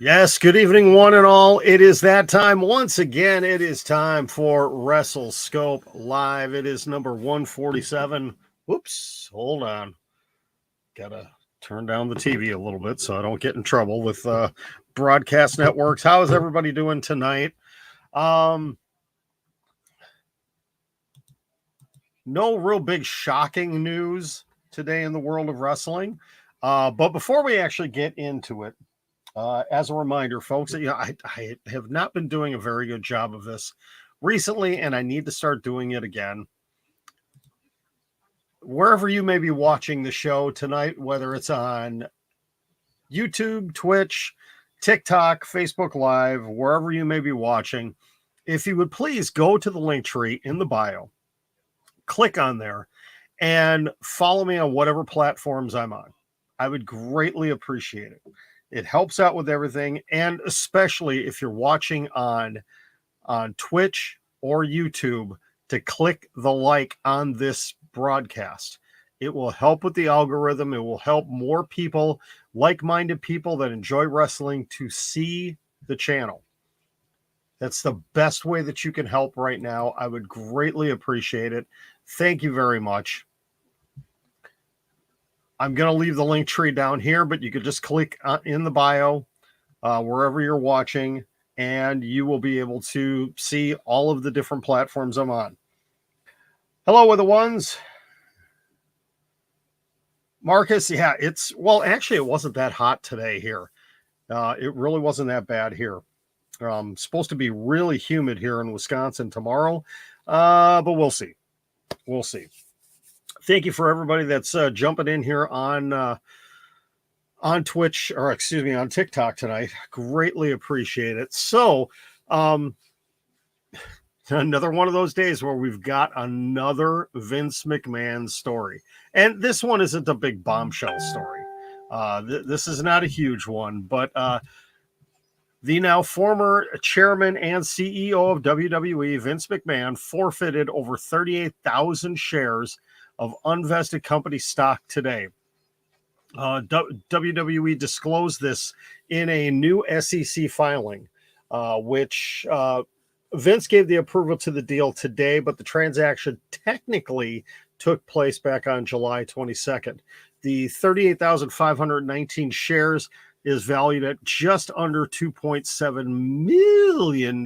Yes, good evening, one and all. It is that time. Once again, it is time for WrestleScope Live. It is number 147. Whoops, hold on. Gotta turn down the TV a little bit so I don't get in trouble with broadcast networks. How is everybody doing tonight? No real big shocking news today in the world of wrestling. But before we actually get into it, as a reminder, folks, I have not been doing a very good job of this recently, and I need to start doing it again. Wherever you may be watching the show tonight, whether it's on YouTube, Twitch, TikTok, Facebook Live, wherever you may be watching, if you would please go to the link tree in the bio, click on there, and follow me on whatever platforms I'm on. I would greatly appreciate it. It helps out with everything, and especially if you're watching on Twitch or YouTube, to click the like on this broadcast. It will help with the algorithm. It will help more people, like-minded people that enjoy wrestling, to see the channel. That's the best way that you can help right now. I would greatly appreciate it. Thank you very much. I'm going to leave the link tree down here, but you could just click in the bio wherever you're watching, and you will be able to see all of the different platforms I'm on. Hello, with the ones. Marcus, yeah, actually, it wasn't that hot today here. It really wasn't that bad here. Supposed to be really humid here in Wisconsin tomorrow, but we'll see. We'll see. Thank you for everybody that's jumping in here on Twitch, or excuse me, on TikTok tonight. Greatly appreciate it. So, another one of those days where we've got another Vince McMahon story. And this one isn't a big bombshell story. This is not a huge one, but the now former chairman and CEO of WWE, Vince McMahon, forfeited over 38,000 shares of unvested company stock today. WWE disclosed this in a new SEC filing, which Vince gave the approval to the deal today, but the transaction technically took place back on July 22nd. The 38,519 shares is valued at just under $2.7 million.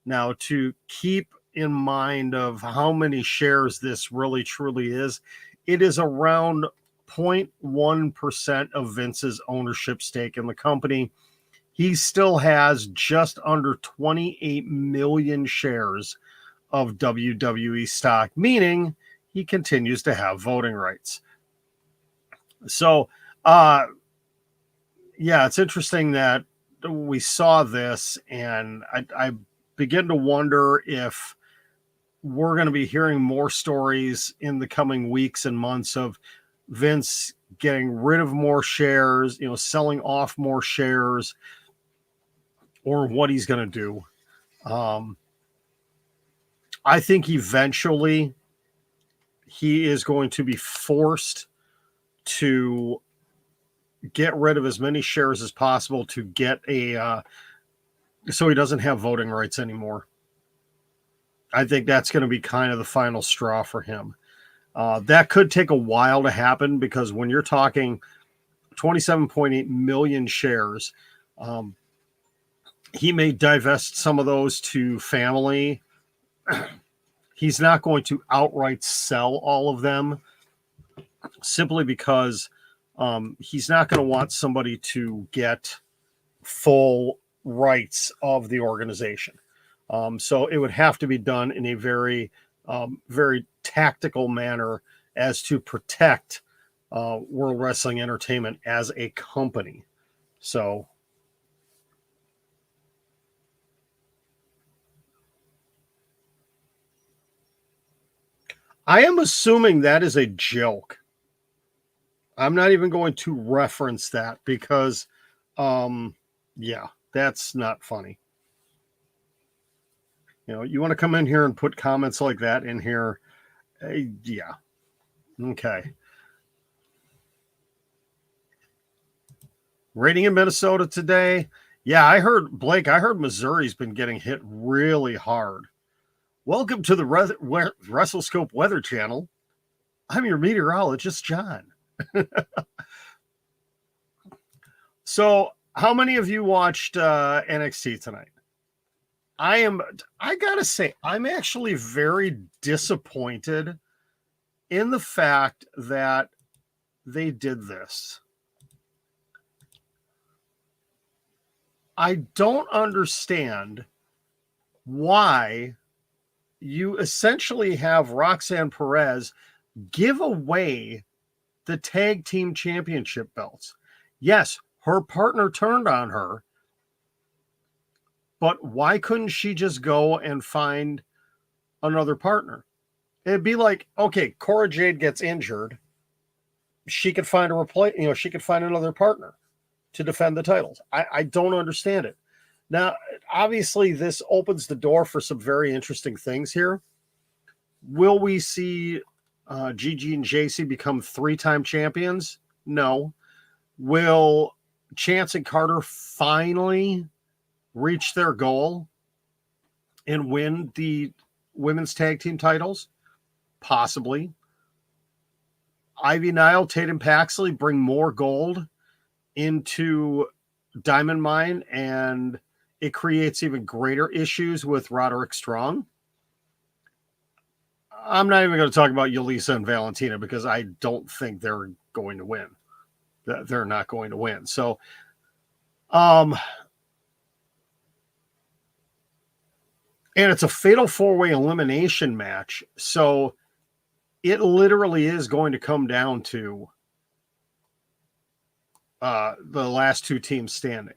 Now, to keep in mind of how many shares this really truly is, it is around 0.1% of Vince's ownership stake in the company. He still has just under 28 million shares of WWE stock, meaning he continues to have voting rights. So, yeah, it's interesting that we saw this, and I begin to wonder if we're going to be hearing more stories in the coming weeks and months of Vince getting rid of more shares, selling off more shares, or what he's going to do. I think eventually he is going to be forced to get rid of as many shares as possible to get so he doesn't have voting rights anymore. I think that's going to be kind of the final straw for him. That could take a while to happen, because when you're talking 27.8 million shares, he may divest some of those to family. He's not going to outright sell all of them, simply because he's not going to want somebody to get full rights of the organization. So it would have to be done in a very, very tactical manner as to protect World Wrestling Entertainment as a company. So I am assuming that is a joke. I'm not even going to reference that because, yeah, that's not funny. You want to come in here and put comments like that in here. Yeah. Okay. Rating in Minnesota today. Yeah, I heard, Blake, I heard Missouri's been getting hit really hard. Welcome to the WrestleScope Weather Channel. I'm your meteorologist, John. So, how many of you watched NXT tonight? I gotta say, I'm actually very disappointed in the fact that they did this. I don't understand why you essentially have Roxanne Perez give away the tag team championship belts. Yes, her partner turned on her, but why couldn't she just go and find another partner? It'd be like, okay, Cora Jade gets injured. She could find she could find another partner to defend the titles. I don't understand it. Now, obviously, this opens the door for some very interesting things here. Will we see Gigi and JC become 3-time champions? No. Will Chance and Carter finally reach their goal and win the women's tag team titles? Possibly. Ivy Nile, Tatum Paxley bring more gold into Diamond Mine, and it creates even greater issues with Roderick Strong. I'm not even going to talk about Yulisa and Valentina because I don't think they're going to win. They're not going to win. So, and it's a fatal 4-way elimination match. So it literally is going to come down to the last 2 teams standing.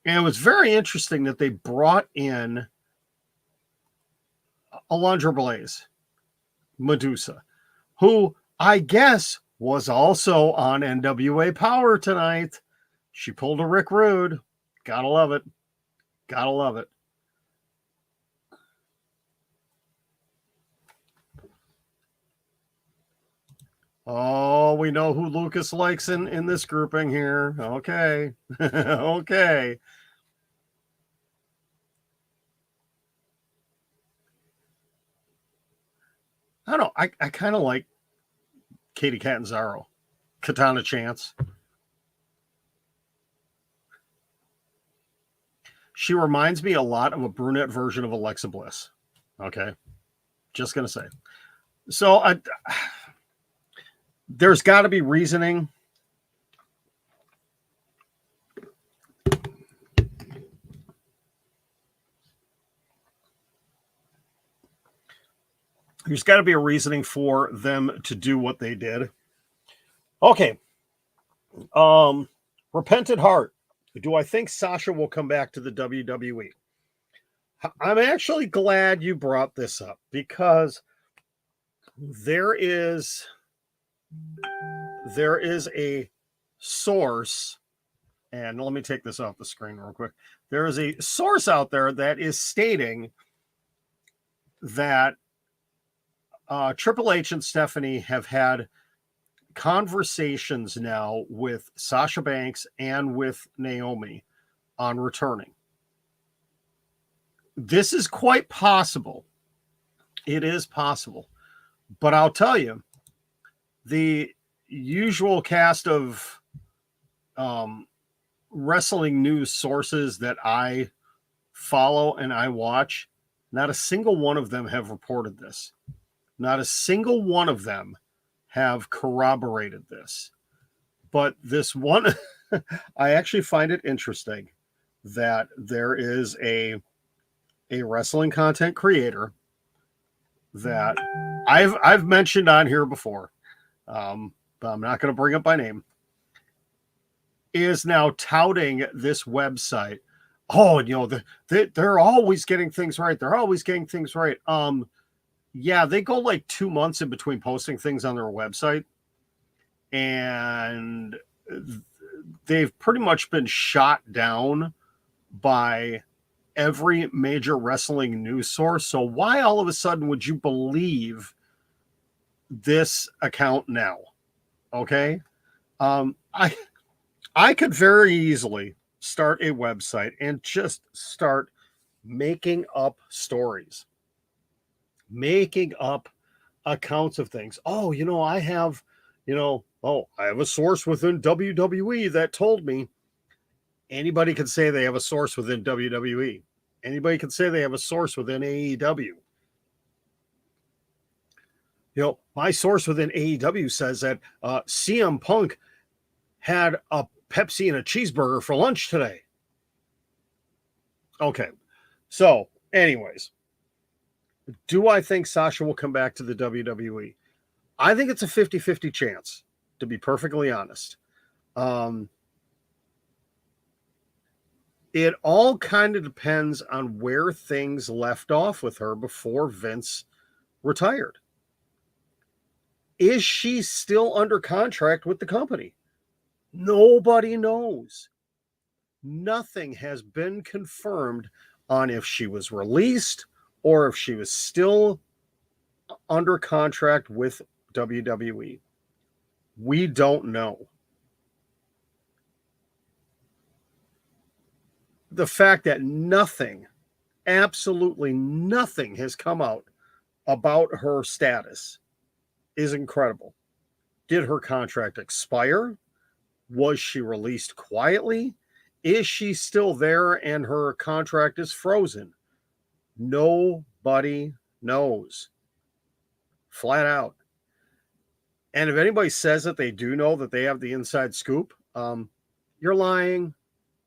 And it was very interesting that they brought in Alundra Blaze, Medusa, who I guess was also on NWA Power tonight. She pulled a Rick Rude. Gotta love it. Gotta love it. Oh, we know who Lucas likes in this grouping here. Okay. Okay. I don't know. I kind of like Katie Catanzaro, Katana Chance. She reminds me a lot of a brunette version of Alexa Bliss. Okay. Just going to say. So there's got to be reasoning. There's got to be a reasoning for them to do what they did. Okay. Repentant Heart. Do I think Sasha will come back to the WWE? I'm actually glad you brought this up because there is a source, and let me take this off the screen real quick. There is a source out there that is stating that Triple H and Stephanie have had conversations now with Sasha Banks and with Naomi on returning. This is quite possible. It is possible. But I'll tell you, the usual cast of wrestling news sources that I follow and I watch, not a single one of them have reported this. Not a single one of them have corroborated this. But this one, I actually find it interesting that there is a wrestling content creator that I've mentioned on here before, but I'm not going to bring up by name, is now touting this website. Oh, they're always getting things right. They're always getting things right. Yeah, they go like 2 months in between posting things on their website, and they've pretty much been shot down by every major wrestling news source. So why all of a sudden would you believe this account now? Okay. I could very easily start a website and just start making up stories, making up accounts of things. Oh, I have, I have a source within WWE that told me. Anybody can say they have a source within WWE. Anybody can say they have a source within AEW. My source within AEW says that CM Punk had a Pepsi and a cheeseburger for lunch today. Okay. So, anyways, do I think Sasha will come back to the WWE? I think it's a 50-50 chance, to be perfectly honest. It all kind of depends on where things left off with her before Vince retired. Is she still under contract with the company? Nobody knows. Nothing has been confirmed on if she was released or if she was still under contract with WWE. We don't know. The fact that nothing, absolutely nothing has come out about her status is incredible. Did her contract expire? Was she released quietly? Is she still there and her contract is frozen? Nobody knows. Flat out. And if anybody says that they do know that they have the inside scoop, you're lying.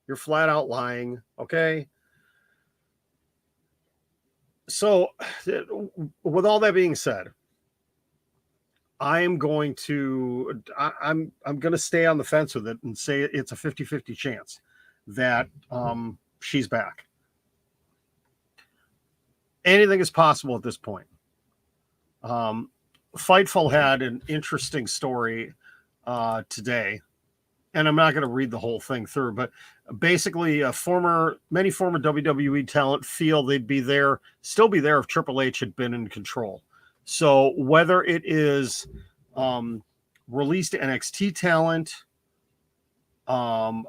You're flat out lying. Okay. So, with all that being said, I'm going to stay on the fence with it and say it's a 50-50 chance that she's back. Anything is possible at this point. Fightful had an interesting story today, and I'm not going to read the whole thing through, but basically many former WWE talent feel they'd still be there if Triple H had been in control. So whether it is released NXT talent,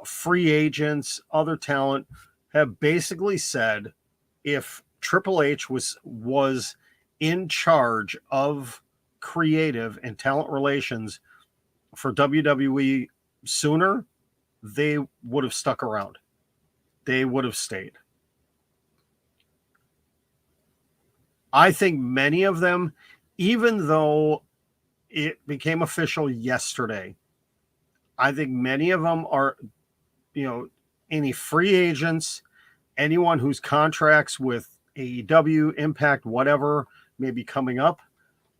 free agents, other talent have basically said if Triple H was in charge of creative and talent relations for WWE sooner, they would have stuck around. They would have stayed. I think many of them, even though it became official yesterday, I think many of them are, any free agents, anyone whose contracts with AEW, Impact, whatever may be coming up,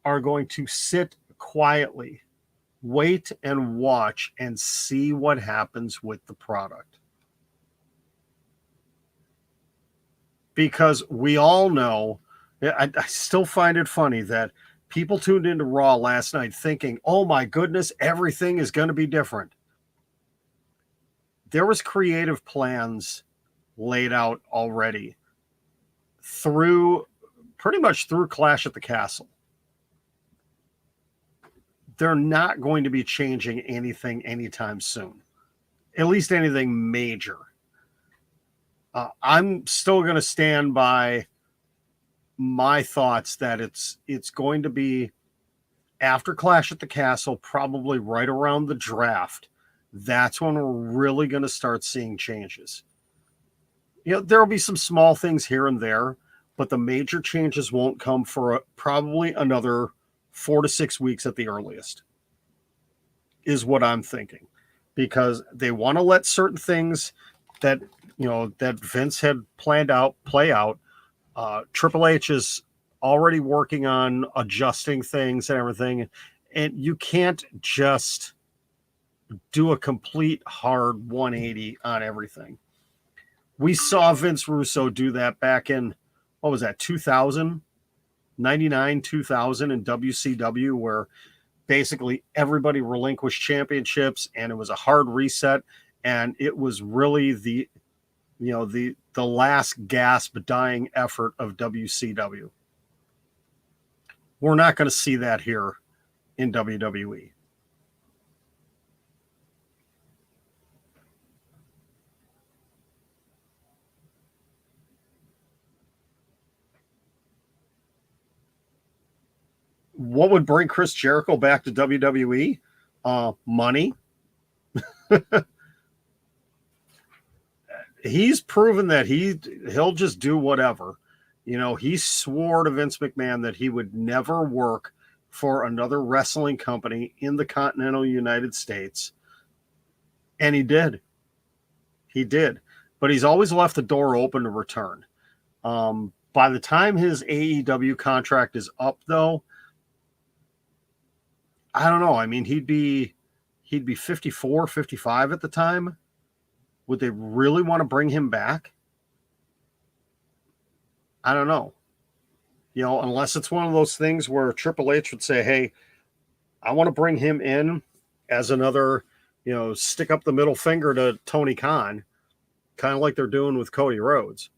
are going to sit quietly, wait and watch and see what happens with the product. Because we all know, I still find it funny that people tuned into Raw last night thinking, oh my goodness, everything is going to be different. There was creative plans laid out already pretty much through Clash at the Castle. They're not going to be changing anything anytime soon, at least anything major. I'm still going to stand by my thoughts that it's going to be after Clash at the Castle, probably right around the draft. That's when we're really going to start seeing changes. There will be some small things here and there, but the major changes won't come for probably another 4 to 6 weeks at the earliest, is what I'm thinking, because they want to let certain things that Vince had planned out play out. Triple H is already working on adjusting things and everything, and you can't just do a complete hard 180 on everything. We saw Vince Russo do that back in, what was that, 2000, 99, 2000 in WCW, where basically everybody relinquished championships and it was a hard reset. And it was really the last gasp dying effort of WCW. We're not going to see that here in WWE. What would bring Chris Jericho back to WWE? Money. He's proven that he'll just do whatever. He swore to Vince McMahon that he would never work for another wrestling company in the continental United States. And he did. He did. But he's always left the door open to return. By the time his AEW contract is up, though, I don't know. I mean, he'd be 54, 55 at the time. Would they really want to bring him back? I don't know. Unless it's one of those things where Triple H would say, hey, I want to bring him in as another, stick up the middle finger to Tony Khan, kind of like they're doing with Cody Rhodes.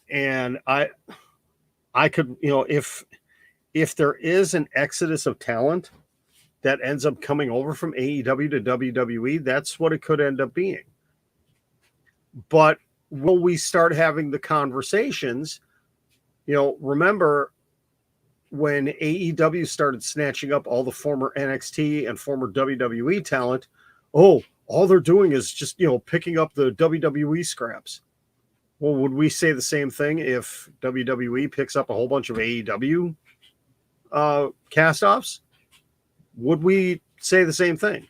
And I could, if there is an exodus of talent that ends up coming over from AEW to WWE, that's what it could end up being. But will we start having the conversations? Remember when AEW started snatching up all the former NXT and former WWE talent, all they're doing is just, picking up the WWE scraps. Well, would we say the same thing if WWE picks up a whole bunch of AEW cast-offs? Would we say the same thing?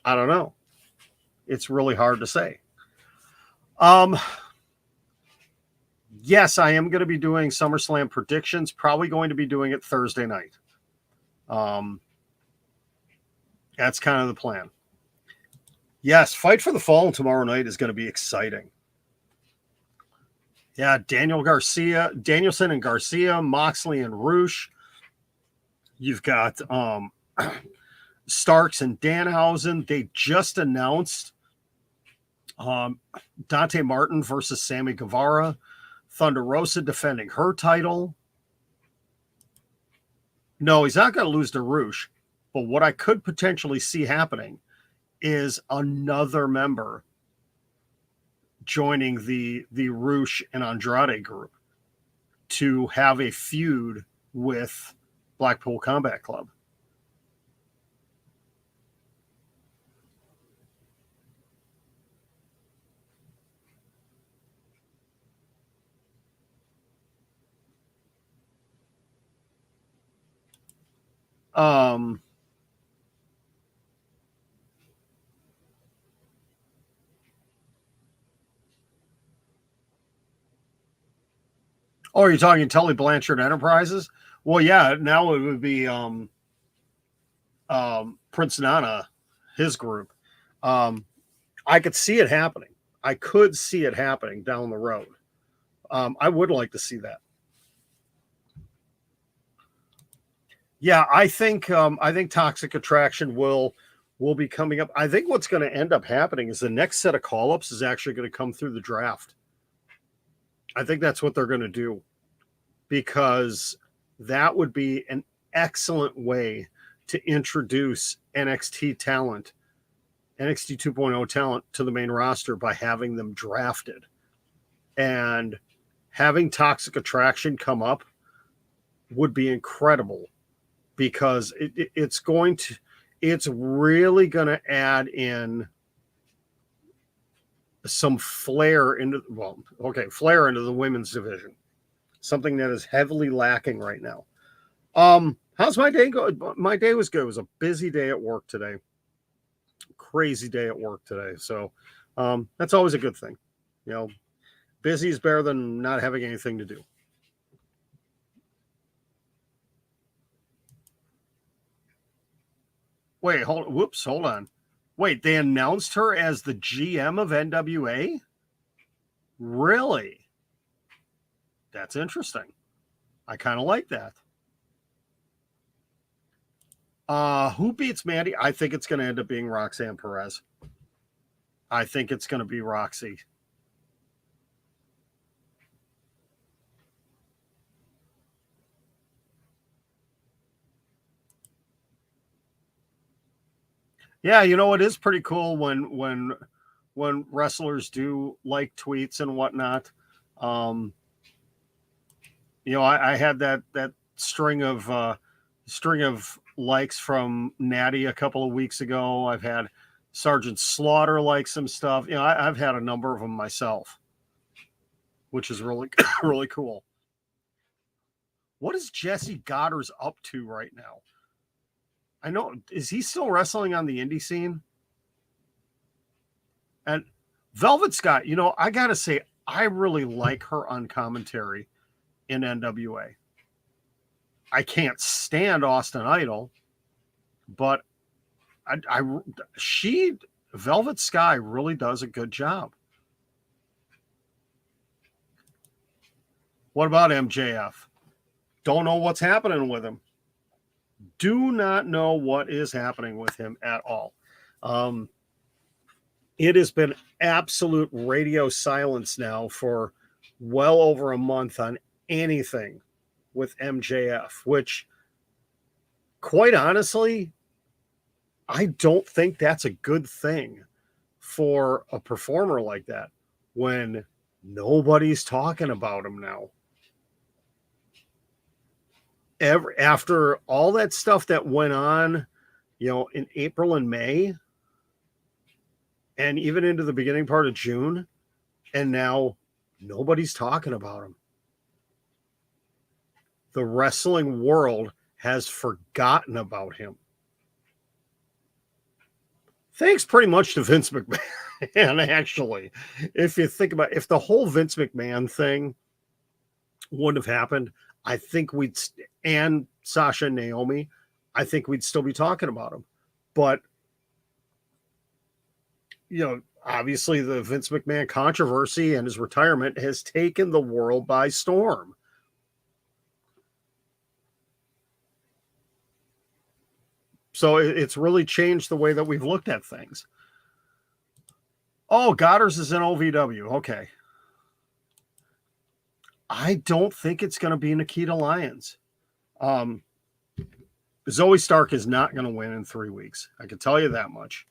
I don't know. It's really hard to say. Yes, I am going to be doing SummerSlam predictions. Probably going to be doing it Thursday night. That's kind of the plan. Yes, Fight for the Fallen tomorrow night is going to be exciting. Yeah, Danielson and Garcia, Moxley and Roosh. You've got Starks and Danhausen. They just announced Dante Martin versus Sammy Guevara. Thunder Rosa defending her title. No, he's not going to lose to Roosh. But what I could potentially see happening is another member joining the Roosh and Andrade group to have a feud with Blackpool Combat Club. Oh, you're talking Tully Blanchard Enterprises? Well, yeah, now it would be Prince Nana, his group. I could see it happening. I could see it happening down the road. I would like to see that. Yeah, I think Toxic Attraction will be coming up. I think what's going to end up happening is the next set of call-ups is actually going to come through the draft. I think that's what they're going to do, because that would be an excellent way to introduce NXT talent, NXT 2.0 talent to the main roster by having them drafted. And having Toxic Attraction come up would be incredible, because it's really going to add in some flair into the women's division, something that is heavily lacking right now. How's my day go? My day was good. It was a busy day at work today. Crazy day at work today. So that's always a good thing. Busy is better than not having anything to do. Wait, hold on. Wait, they announced her as the GM of NWA? Really? That's interesting. I kind of like that. Who beats Mandy? I think it's going to end up being Roxanne Perez. I think it's going to be Roxy. Yeah, it is pretty cool when wrestlers do like tweets and whatnot. I had that string of likes from Natty a couple of weeks ago. I've had Sergeant Slaughter like some stuff. I've had a number of them myself, which is really really cool. What is Jesse Goddard's up to right now? I know, is he still wrestling on the indie scene? And Velvet Scott, I gotta say, I really like her on commentary in NWA. I can't stand Austin Idol, but Velvet Sky really does a good job. What about MJF? Don't know what's happening with him. Do not know what is happening with him at all. It has been absolute radio silence now for well over a month on anything with MJF, which, quite honestly, I don't think that's a good thing for a performer like that when nobody's talking about him now. After all that stuff that went on, in April and May, and even into the beginning part of June, and now nobody's talking about him. The wrestling world has forgotten about him. Thanks pretty much to Vince McMahon, actually. If you think about it, if the whole Vince McMahon thing wouldn't have happened, I think and Sasha and Naomi, I think we'd still be talking about him. But, obviously the Vince McMahon controversy and his retirement has taken the world by storm. So it's really changed the way that we've looked at things. Oh, Goddard's is in OVW. Okay. I don't think it's going to be Nikita Lyons. Zoe Stark is not going to win in 3 weeks. I can tell you that much.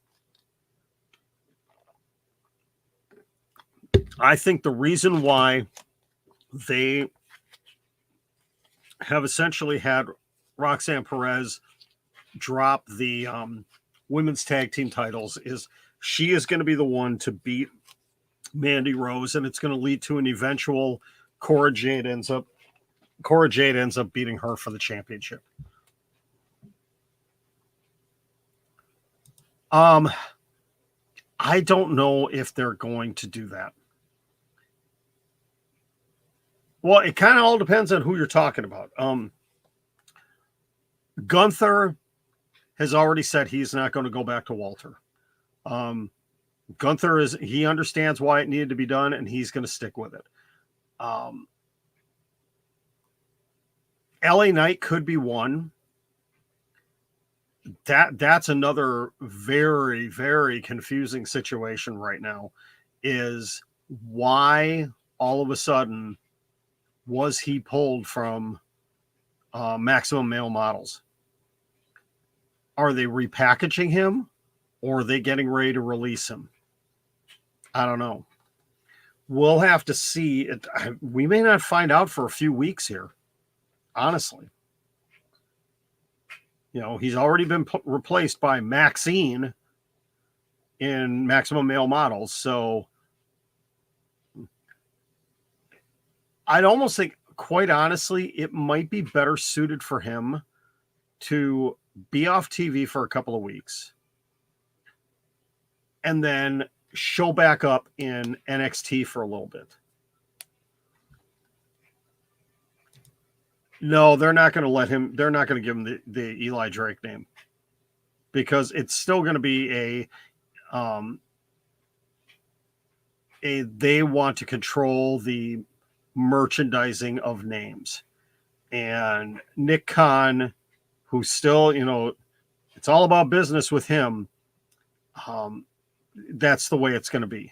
I think the reason why they have essentially had Roxanne Perez drop the women's tag team titles is she is going to be the one to beat Mandy Rose, and it's going to lead to an eventual Cora Jade ends up beating her for the championship. I don't know if they're going to do that. Well, it kind of all depends on who you're talking about. Gunther has already said he's not going to go back to Walter. Gunther he understands why it needed to be done, and he's going to stick with it. LA Knight could be one. That's another very, very confusing situation right now, is why all of a sudden was he pulled from Maximum Male Models? Are they repackaging him, or are they getting ready to release him? I don't know. We'll have to see. We may not find out for a few weeks here, honestly. He's already been replaced by Maxine in Maximum Male Models. So I'd almost think, quite honestly, it might be better suited for him to be off TV for a couple of weeks and then show back up in NXT for a little bit. No, they're not going to let him. They're not going to give him the Eli Drake name, because it's still going to be they want to control the merchandising of names. And Nick Khan, who's still, it's all about business with him. That's the way it's going to be.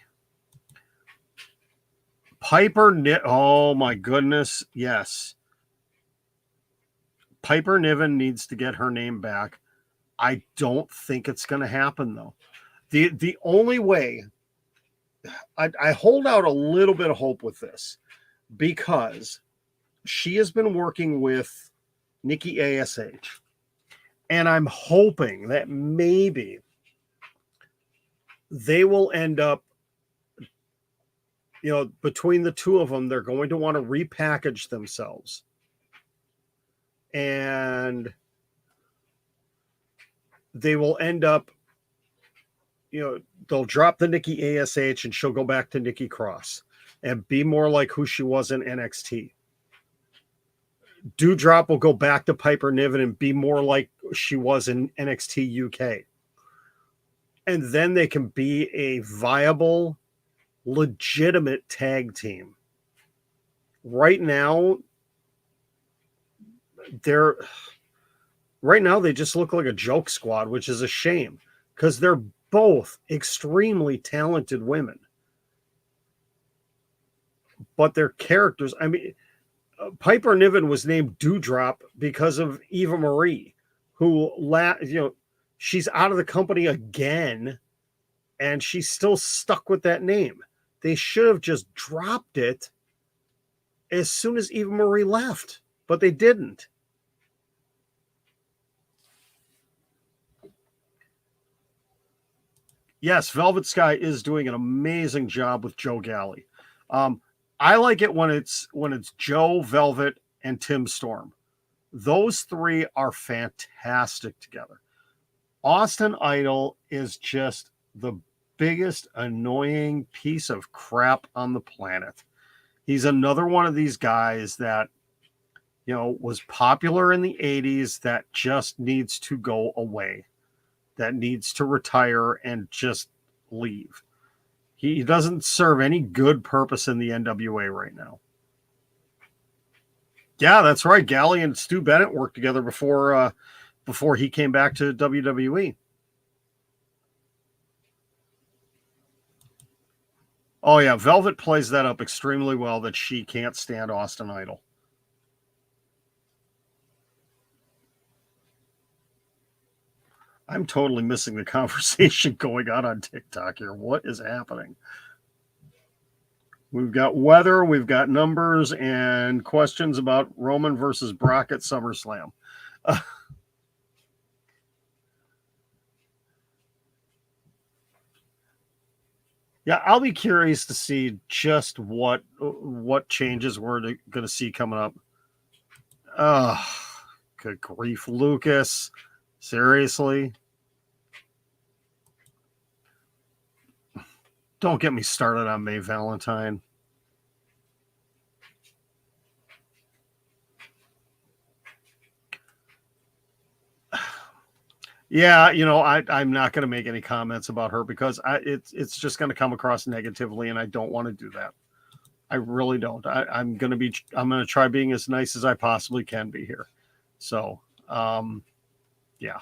Oh my goodness. Yes. Piper Niven needs to get her name back. I don't think it's going to happen, though. The only way, I hold out a little bit of hope with this, because she has been working with Nikki ASH. And I'm hoping that maybe they will end up, between the two of them, they're going to want to repackage themselves. And they will end up, they'll drop the Nikki ASH and she'll go back to Nikki Cross and be more like who she was in NXT. Doudrop will go back to Piper Niven and be more like she was in NXT UK. And then they can be a viable, legitimate tag team. Right now, they just look like a joke squad, which is a shame because they're both extremely talented women. But their characters, Piper Niven was named Doudrop because of Eva Marie, who, she's out of the company again, and she's still stuck with that name. They should have just dropped it as soon as Eva Marie left, but they didn't. Yes, Velvet Sky is doing an amazing job with Joe Galli. I like it when it's Joe, Velvet, and Tim Storm. Those three are fantastic together. Austin Idol is just the biggest annoying piece of crap on the planet. He's another one of these guys that, was popular in the 80s that just needs to go away, that needs to retire and just leave. He doesn't serve any good purpose in the NWA right now. Yeah, that's right. Galli and Stu Bennett worked together before he came back to WWE. Oh, yeah. Velvet plays that up extremely well that she can't stand Austin Idol. I'm totally missing the conversation going on TikTok here. What is happening? We've got weather, we've got numbers, and questions about Roman versus Brock at SummerSlam. Yeah, I'll be curious to see just what changes we're going to see coming up. Oh, good grief, Lucas. Seriously? Don't get me started on May Valentine. Yeah, I'm not going to make any comments about her because it's just going to come across negatively, and I don't want to do that. I really don't. I'm going to try being as nice as I possibly can be here. So, yeah.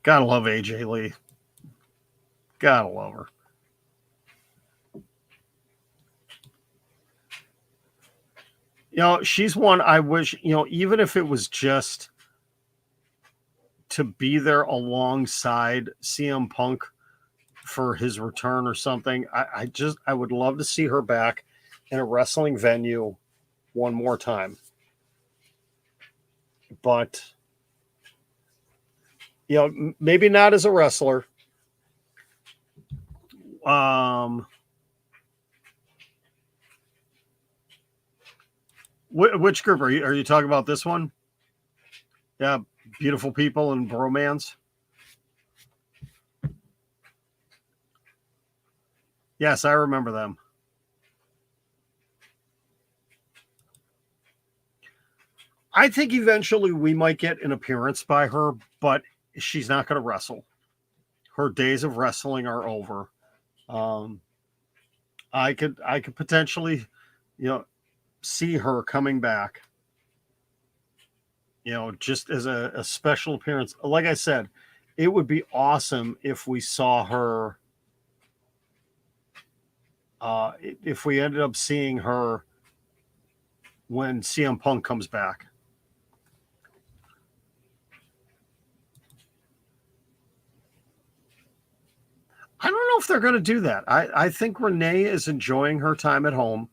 Gotta love AJ Lee. Gotta love her. She's one I wish, even if it was just to be there alongside CM Punk for his return or something, I would love to see her back in a wrestling venue one more time. But, maybe not as a wrestler. Which group are you talking about? This one? Yeah, Beautiful People and Bromance. Yes, I remember them. I think eventually we might get an appearance by her, but she's not going to wrestle. Her days of wrestling are over. I could potentially, see her coming back. Just as a special appearance. Like I said, it would be awesome if we saw her. If we ended up seeing her when CM Punk comes back. I don't know if they're going to do that. I think Renee is enjoying her time at home.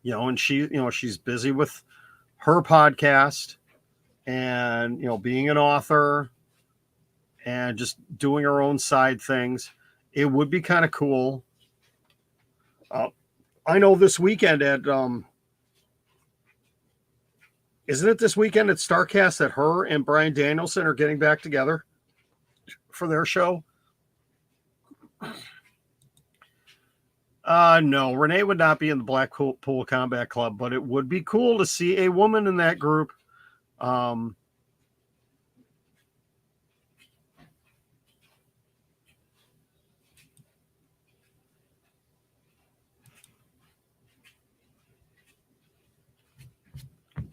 And she's busy with her podcast and, being an author and just doing her own side things. It would be kind of cool. I know this weekend at, isn't it this weekend at StarCast that her and Bryan Danielson are getting back together for their show? No, Renee would not be in the Blackpool Combat Club, but it would be cool to see a woman in that group.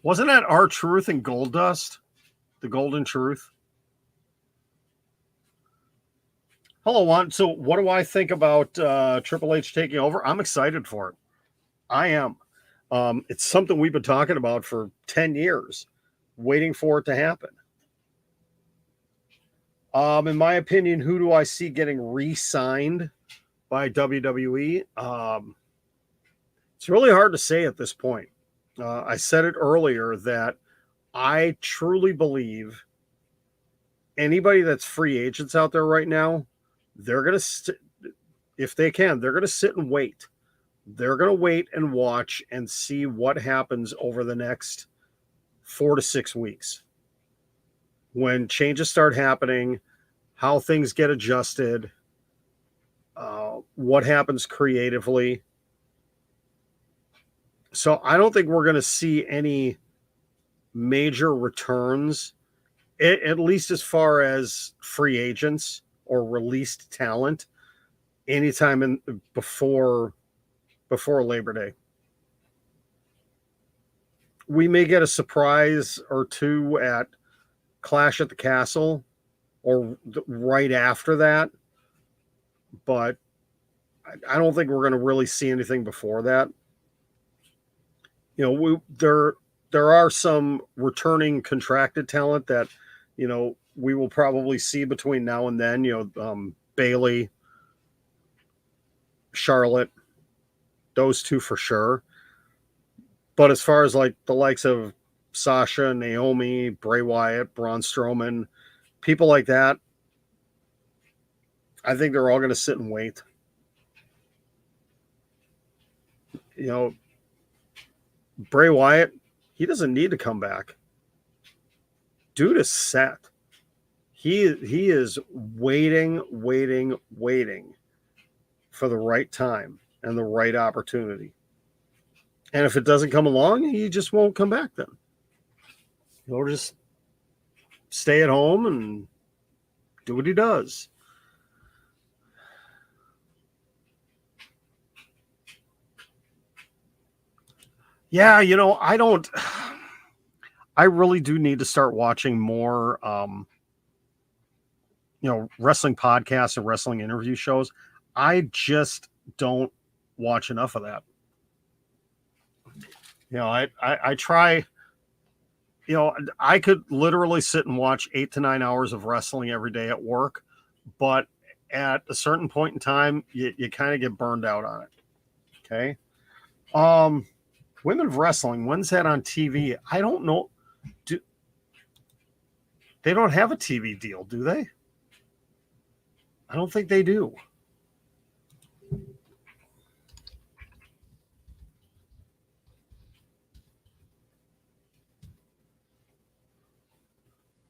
Wasn't that R-Truth and Goldust? The Golden Truth? Hello, Juan. So what do I think about Triple H taking over? I'm excited for it. I am. It's something we've been talking about for 10 years, waiting for it to happen. In my opinion, who do I see getting re-signed by WWE? It's really hard to say at this point. I said it earlier that I truly believe anybody that's free agents out there right now, they're going to, if they can, they're going to sit and wait. They're going to wait and watch and see what happens over the next 4 to 6 weeks. When changes start happening, how things get adjusted, what happens creatively. So I don't think we're going to see any major returns, at least as far as free agents or released talent, anytime before Labor Day. We may get a surprise or two at Clash at the Castle or right after that, but I don't think we're going to really see anything before that. There are some returning contracted talent that, we will probably see between now and then, Bailey, Charlotte, those two for sure. But as far as like the likes of Sasha, Naomi, Bray Wyatt, Braun Strowman, people like that, I think they're all going to sit and wait. Bray Wyatt, he doesn't need to come back. Dude is set. He is waiting for the right time and the right opportunity. And if it doesn't come along, he just won't come back then. He'll just stay at home and do what he does. Yeah, I really do need to start watching more, wrestling podcasts and wrestling interview shows. I just don't watch enough of that. I try, I could literally sit and watch 8 to 9 hours of wrestling every day at work, but at a certain point in time, you kind of get burned out on it. Okay. Women of Wrestling, when's that on TV? I don't know. They don't have a TV deal, do they? I don't think they do.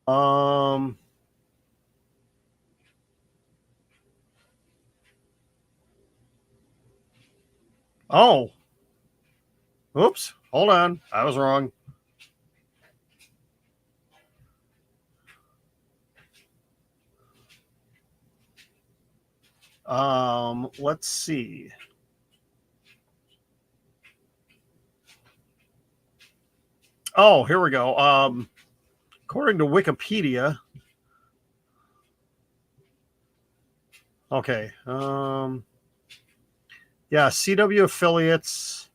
Oh, oops. Hold on. I was wrong. Let's see. Oh, here we go. According to Wikipedia. Okay. Yeah, CW affiliates.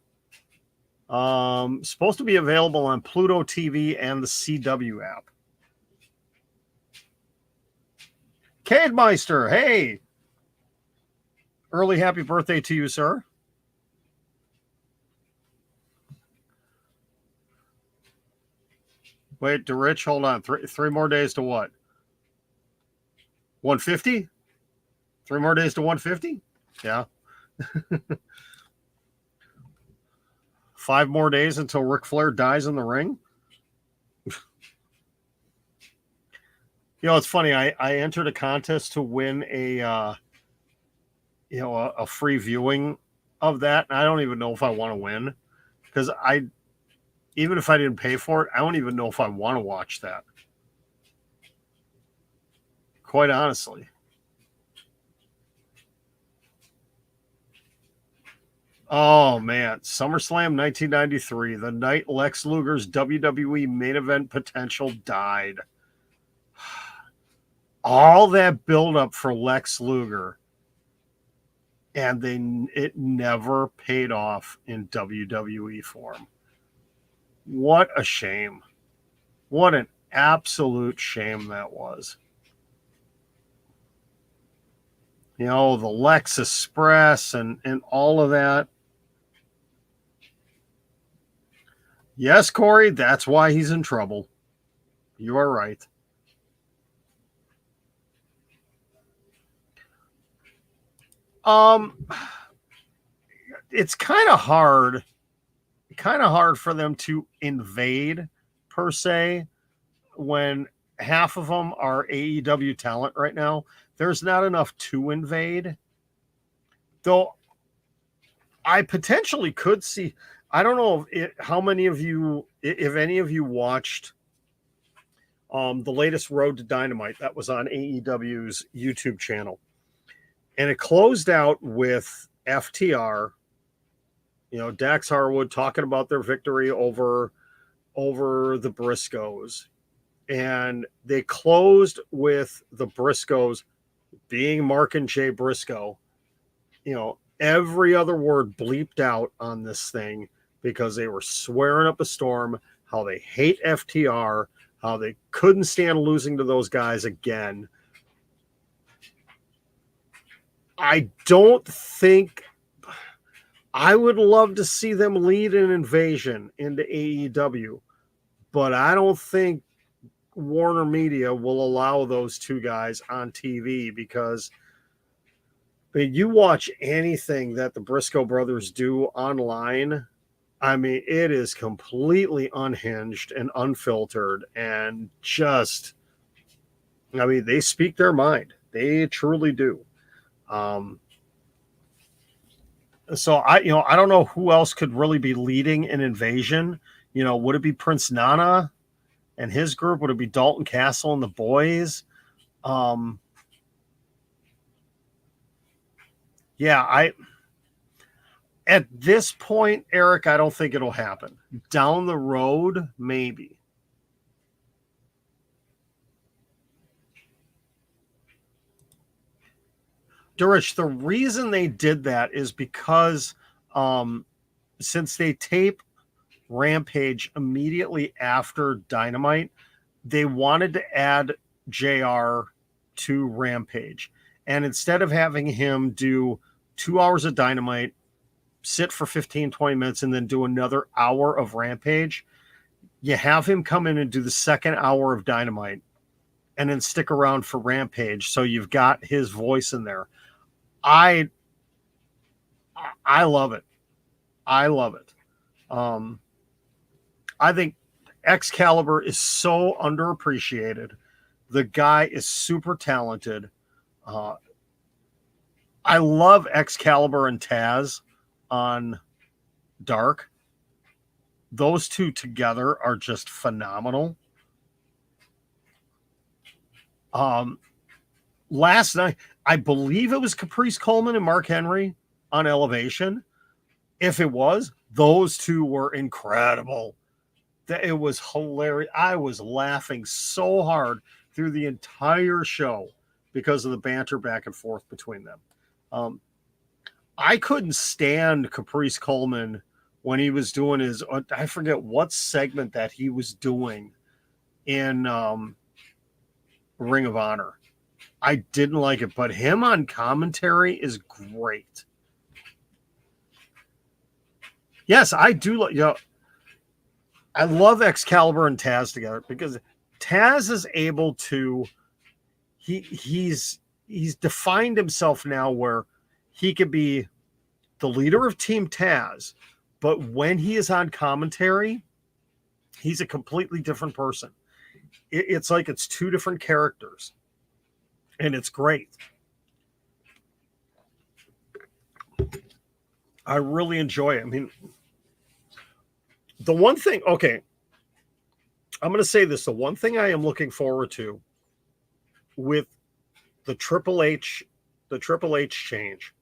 Supposed to be available on Pluto TV and the CW app. Cademeister, hey. Early happy birthday to you, sir. Wait, to Rich, hold on. Three more days to what? 150? 3 more days to 150? Yeah. 5 more days until Ric Flair dies in the ring? You know, it's funny. I entered a contest to win a free viewing of that, and I don't even know if I want to win, because even if I didn't pay for it, I don't even know if I want to watch that. Quite honestly. Oh man, SummerSlam 1993, the night Lex Luger's WWE main event potential died. All that buildup for Lex Luger, and it never paid off in WWE form. What a shame. What an absolute shame that was. You know, the Lex Express and all of that. Yes, Corey, that's why he's in trouble. You are right. It's kind of hard for them to invade, per se, when half of them are AEW talent right now. There's not enough to invade. Though I potentially could see, I don't know how many of you, if any of you watched the latest Road to Dynamite that was on AEW's YouTube channel. And it closed out with FTR, Dax Harwood talking about their victory over the Briscoes. And they closed with the Briscoes being Mark and Jay Briscoe. Every other word bleeped out on this thing because they were swearing up a storm how they hate FTR, how they couldn't stand losing to those guys again. I don't think, I would love to see them lead an invasion into AEW, but I don't think Warner Media will allow those two guys on TV, because you watch anything that the Briscoe brothers do online, I mean, it is completely unhinged and unfiltered, and just, I mean, they speak their mind. They truly do. So I don't know who else could really be leading an invasion. Would it be Prince Nana and his group? Would it be Dalton Castle and the boys? At this point, Eric, I don't think it'll happen. Down the road, maybe. Durich, the reason they did that is because since they tape Rampage immediately after Dynamite, they wanted to add JR to Rampage. And instead of having him do 2 hours of Dynamite, sit for 15, 20 minutes, and then do another hour of Rampage, you have him come in and do the second hour of Dynamite and then stick around for Rampage. So you've got his voice in there. I love it. I love it. I think Excalibur is so underappreciated. The guy is super talented. I love Excalibur and Taz on Dark. Those two together are just phenomenal. Last night, I believe it was Caprice Coleman and Mark Henry on Elevation. If it was, those two were incredible. It was hilarious. I was laughing so hard through the entire show because of the banter back and forth between them. I couldn't stand Caprice Coleman when he was doing his, I forget what segment that he was doing in Ring of Honor. I didn't like it, but him on commentary is great. Yes, I do. I love Excalibur and Taz together because Taz is able to. He's defined himself now where he could be the leader of Team Taz, but when he is on commentary, he's a completely different person. It's like it's two different characters, and it's great. I really enjoy it. I mean, the one thing, okay, I'm going to say this. The one thing I am looking forward to with the Triple H change,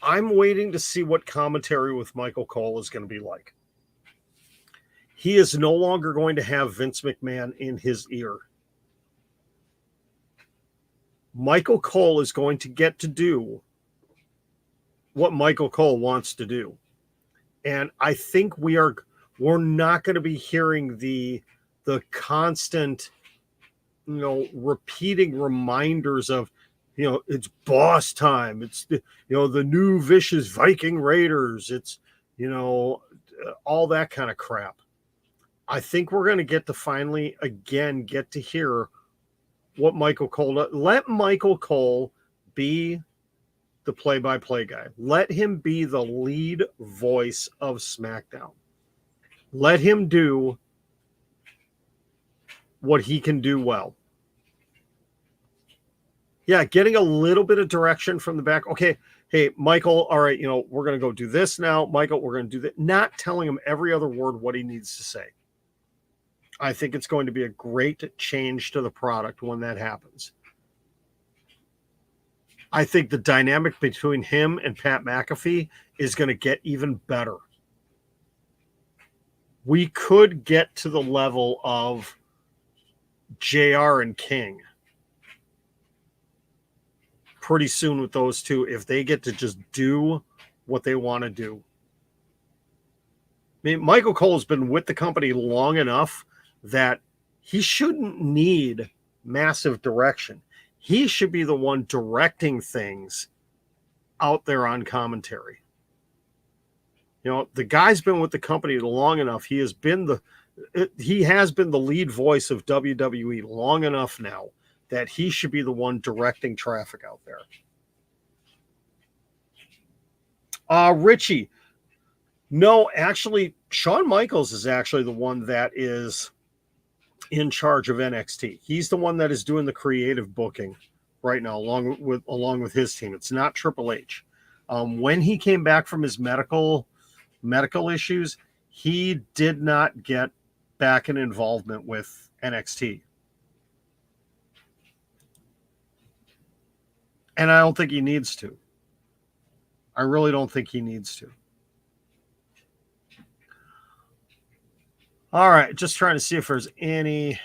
I'm waiting to see what commentary with Michael Cole is going to be like. He is no longer going to have Vince McMahon in his ear. Michael Cole is going to get to do what Michael Cole wants to do. And I think we're not going to be hearing the constant, repeating reminders of, it's boss time. It's the new vicious Viking Raiders. It's, all that kind of crap. I think we're going to get to finally again get to hear what Michael Cole does. Let Michael Cole be the play-by-play guy. Let him be the lead voice of SmackDown. Let him do what he can do well. Yeah, getting a little bit of direction from the back. Okay, hey, Michael, all right, we're going to go do this now. Michael, we're going to do that. Not telling him every other word what he needs to say. I think it's going to be a great change to the product when that happens. I think the dynamic between him and Pat McAfee is going to get even better. We could get to the level of JR and King pretty soon with those two if they get to just do what they want to do. I mean, Michael Cole's been with the company long enough that he shouldn't need massive direction. He should be the one directing things out there on commentary. The guy's been with the company long enough. He has been the lead voice of WWE long enough now that he should be the one directing traffic out there. Richie. No, actually, Shawn Michaels is actually the one that is in charge of NXT. He's the one that is doing the creative booking right now, along with his team. It's not Triple H. When he came back from his medical issues, he did not get back in involvement with NXT. And I don't think he needs to. I really don't think he needs to. All right, just trying to see if there's any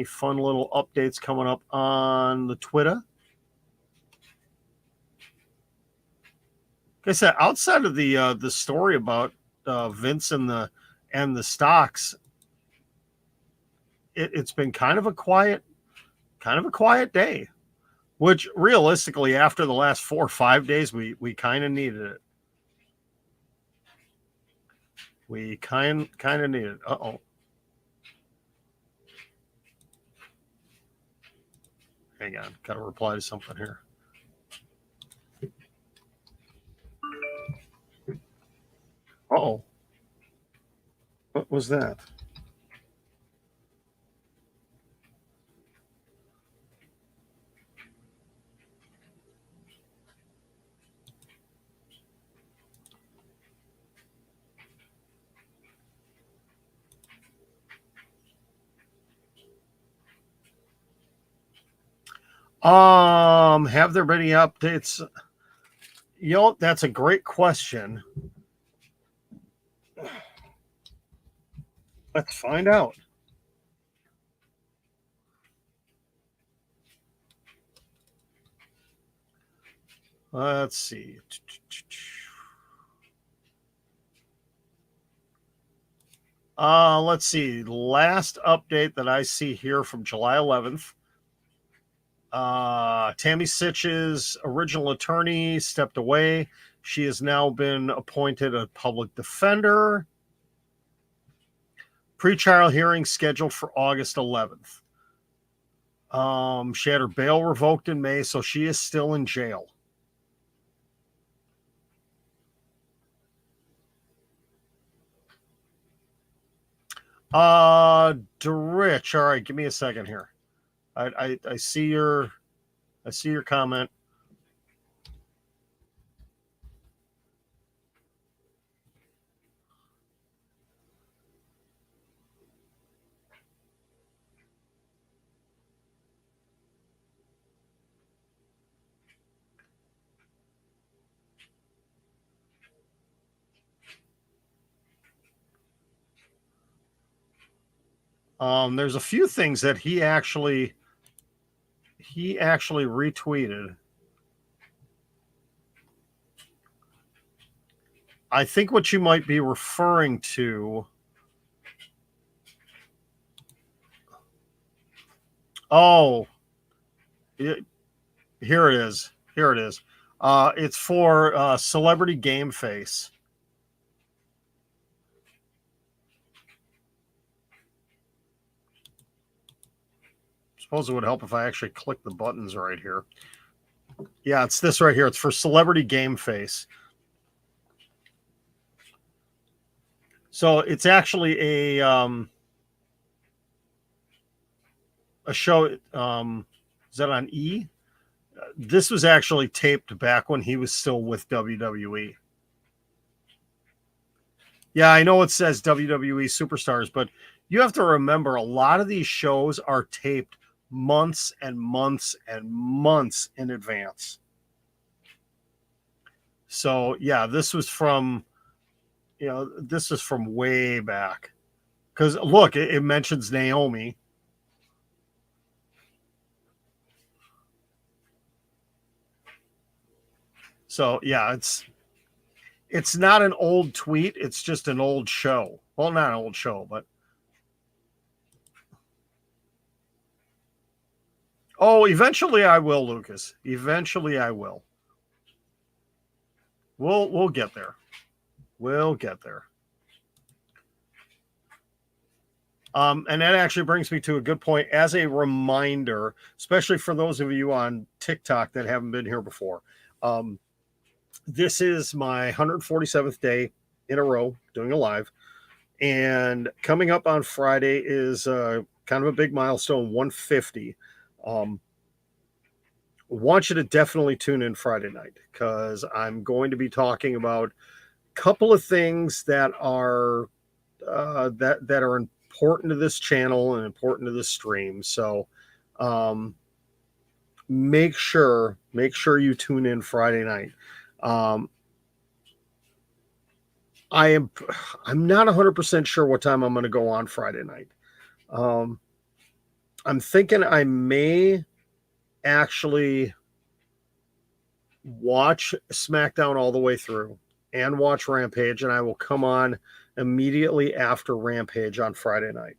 fun little updates coming up on the Twitter. Like I said, outside of the story about Vince and the stocks, it's been kind of a quiet day, which realistically, after the last 4 or 5 days, we kind of needed it. We kind of need it. Uh-oh. Hang on. Got to reply to something here. Uh-oh. What was that? Have there been any updates? That's a great question. Let's find out. Let's see. Let's see. Last update that I see here from July 11th. Tammy Sitch's original attorney stepped away. She has now been appointed a public defender. Pre-trial hearing scheduled for August 11th. She had her bail revoked in May, so she is still in jail. DeRich, all right, give me a second here. I see your comment. There's a few things that he actually retweeted. I think what you might be referring to. Oh, here it is. Here it is. It's for Celebrity Game Face. Suppose it would help if I actually click the buttons right here. Yeah, it's this right here. It's for Celebrity Game Face. So it's actually a show. Is that on E? This was actually taped back when he was still with WWE. Yeah, I know it says WWE Superstars, but you have to remember a lot of these shows are taped months and months and months in advance. So yeah, this was from, this is from way back. Because look, it mentions Naomi. So yeah, it's not an old tweet. It's just an old show. Well, not an old show, but oh, eventually I will, Lucas. Eventually I will. We'll get there. We'll get there. And that actually brings me to a good point. As a reminder, especially for those of you on TikTok that haven't been here before, this is my 147th day in a row doing a live. And coming up on Friday is kind of a big milestone, 150. Want you to definitely tune in Friday night because I'm going to be talking about a couple of things that are that are important to this channel and important to this stream. So make sure you tune in Friday night. I'm not 100% sure what time I'm going to go on Friday night. I'm thinking I may actually watch SmackDown all the way through and watch Rampage, and I will come on immediately after Rampage on Friday night.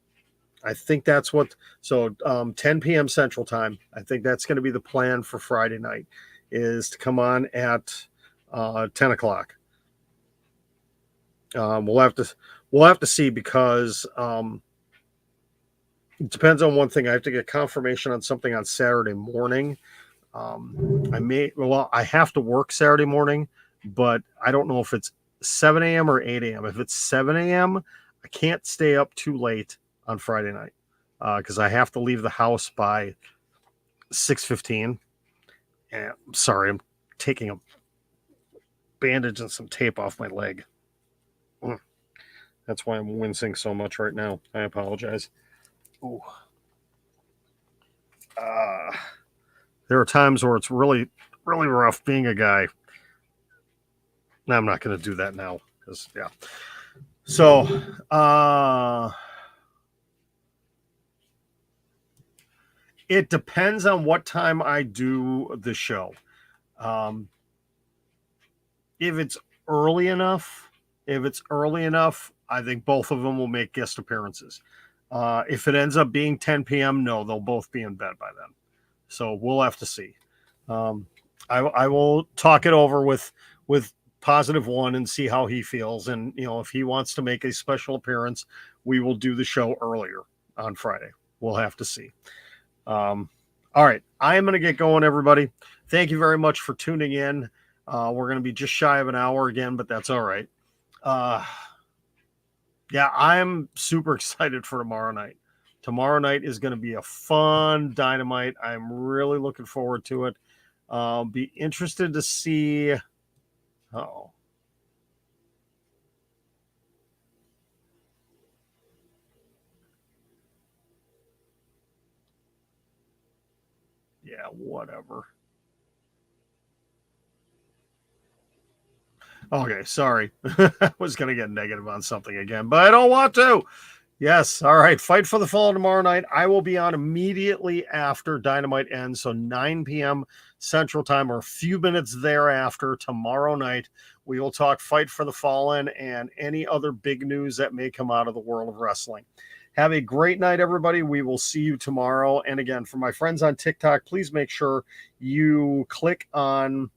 I think that's what, so 10 p.m. Central Time, I think that's going to be the plan for Friday night, is to come on at 10 o'clock. We'll have to see because it depends on one thing. I have to get confirmation on something on Saturday morning. I have to work Saturday morning, but I don't know if it's 7 a.m. or 8 a.m. If it's 7 a.m., I can't stay up too late on Friday night because I have to leave the house by 6:15. And I'm sorry, I'm taking a bandage and some tape off my leg. That's why I'm wincing so much right now. I apologize. Ooh. There are times where it's really, really rough being a guy. No, I'm not going to do that now because, yeah. So, it depends on what time I do the show. If it's early enough, I think both of them will make guest appearances. If it ends up being 10 p.m., no, they'll both be in bed by then. So we'll have to see. I will talk it over with Positive One and see how he feels. And, if he wants to make a special appearance, we will do the show earlier on Friday. We'll have to see. All right. I am going to get going, everybody. Thank you very much for tuning in. We're going to be just shy of an hour again, but that's all right. Yeah, I'm super excited for tomorrow night. Tomorrow night is going to be a fun Dynamite. I'm really looking forward to it. Be interested to see. Oh. Yeah, whatever. Okay, sorry. I was going to get negative on something again, but I don't want to. Yes. All right. Fight for the Fall tomorrow night. I will be on immediately after Dynamite ends. So 9 p.m. Central Time or a few minutes thereafter tomorrow night. We will talk Fight for the Fallen and any other big news that may come out of the world of wrestling. Have a great night, everybody. We will see you tomorrow. And again, for my friends on TikTok, please make sure you click on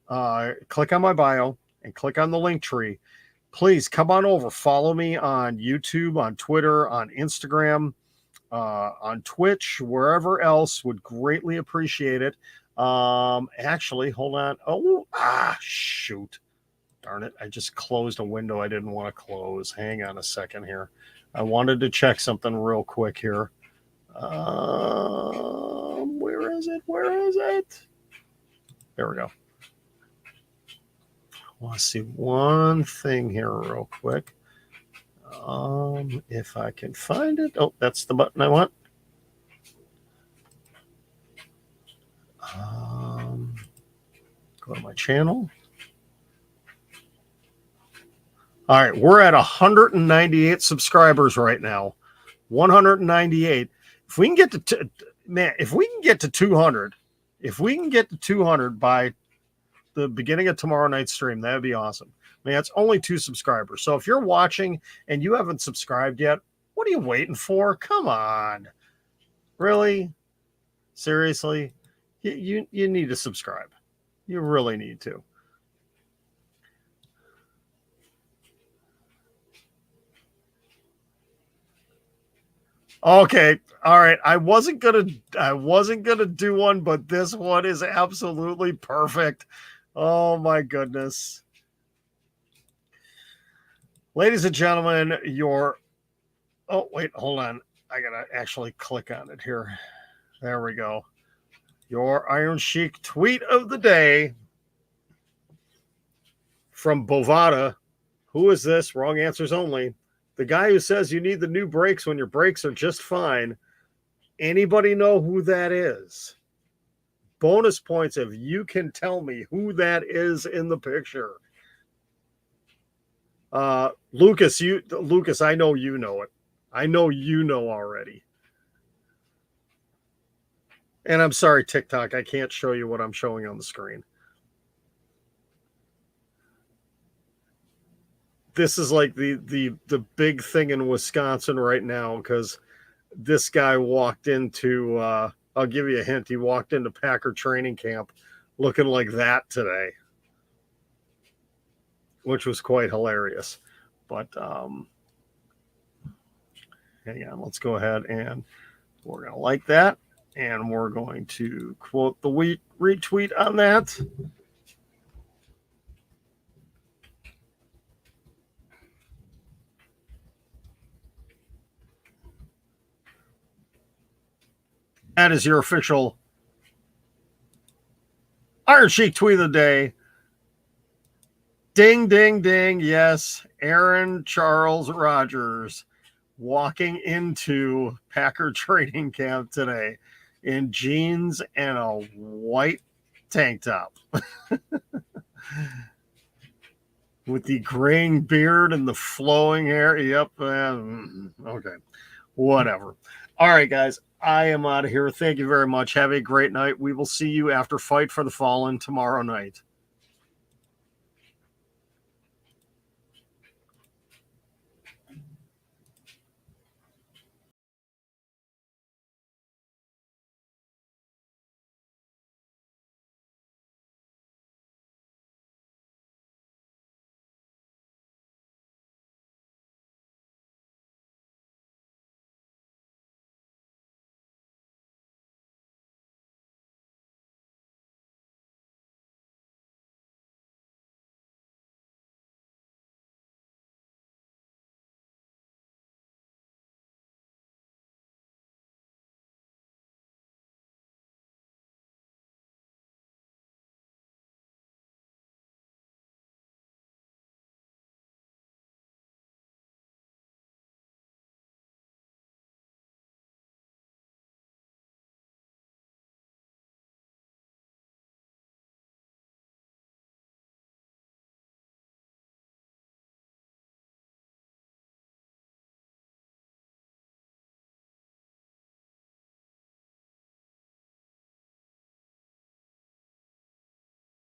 my bio and click on the link tree. Please come on over. Follow me on YouTube, on Twitter, on Instagram, on Twitch, wherever else. Would greatly appreciate it. Actually, hold on. Oh, shoot. Darn it. I just closed a window I didn't want to close. Hang on a second here. I wanted to check something real quick here. Where is it? Where is it? There we go. I want to see one thing here real quick. If I can find it. Oh, that's the button I want. Go to my channel. All right, we're at 198 subscribers right now. 198. If we can get to if we can get to 200, by the beginning of tomorrow night's stream, that would be awesome. I mean, that's only 2 subscribers. So if you're watching and you haven't subscribed yet, what are you waiting for? Come on. Really? Seriously? You need to subscribe. You really need to. Okay. All right. I wasn't gonna do one, but this one is absolutely perfect. Oh my goodness. Ladies and gentlemen, oh wait, hold on. I gotta actually click on it here. There we go. Your Iron Sheik tweet of the day from Bovada. Who is this? Wrong answers only. The guy who says you need the new brakes when your brakes are just fine. Anybody know who that is? Bonus points if you can tell me who that is in the picture. Lucas, I know you know it. I know you know already. And I'm sorry, TikTok, I can't show you what I'm showing on the screen. This is like the big thing in Wisconsin right now, because this guy walked into I'll give you a hint. He walked into Packer training camp looking like that today, which was quite hilarious. But hang on, let's go ahead and we're going to like that. And we're going to quote the retweet on that. That is your official Iron Sheik tweet of the day. Ding, ding, ding. Yes, Aaron Charles Rodgers walking into Packer training camp today in jeans and a white tank top. With the graying beard and the flowing hair. Yep. Okay. Whatever. All right, guys. I am out of here. Thank you very much. Have a great night. We will see you after Fight for the Fallen tomorrow night.